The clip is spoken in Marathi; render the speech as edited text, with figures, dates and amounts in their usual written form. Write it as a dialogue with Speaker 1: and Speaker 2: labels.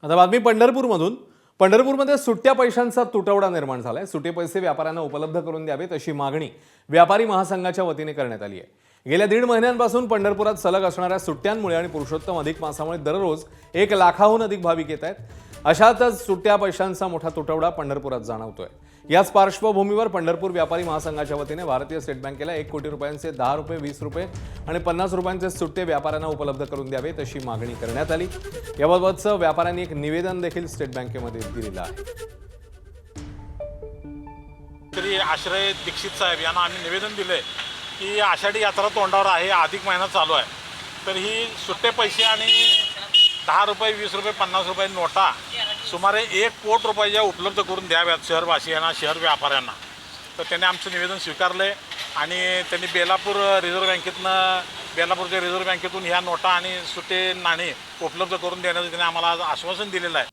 Speaker 1: आता बातमी पंढरपूरमधून. पंढरपूरमध्ये सुट्ट्या पैशांचा तुटवडा निर्माण झालाय. सुटे पैसे व्यापाऱ्यांना उपलब्ध करून द्यावेत अशी मागणी व्यापारी महासंघाच्या वतीने करण्यात आली आहे. गेल्या 1.5 महिन्यांपासून पंढरपुरात सलग असणाऱ्या सुट्ट्यांमुळे आणि पुरुषोत्तम अधिक मासामुळे दररोज 1 लाखाहून अधिक भाविक येत आहेत. अशातच सुट्ट्या पैशांचा मोठा तुटवडा पंढरपुरात जाणवतोय. याच पार्श्वभूमीवर पंढरपूर व्यापारी महासंघाच्या वतीने भारतीय स्टेट बँकेला 1 कोटी रुपयांचे 10 रुपये, 20 रुपये आणि 50 रुपयांचे सुट्टे व्यापाऱ्यांना उपलब्ध करून द्यावेत अशी मागणी करण्यात आली. याबाबतचं व्यापाऱ्यांनी एक निवेदन देखील स्टेट बँकेमध्ये दिलेलं आहे.
Speaker 2: तरी आश्रय दीक्षित साहेब यांना आम्ही निवेदन दिले की आषाढी यात्रा तोंडावर आहे, अधिक महिना चालू आहे, तर ही सुट्टे पैसे आणि 10 रुपये, 20 रुपये, 50 रुपये नोटा सुमारे 1 कोटी रुपयाच्या उपलब्ध करून द्याव्यात शहरवासियांना, शहर व्यापाऱ्यांना. तर त्यांनी आमचं निवेदन स्वीकारले आणि त्यांनी बेलापूरच्या रिझर्व्ह बँकेतून ह्या नोटा आणि सुट्टे नाणे उपलब्ध करून देण्याचं त्यांनी आम्हाला आज आश्वासन दिलेलं आहे.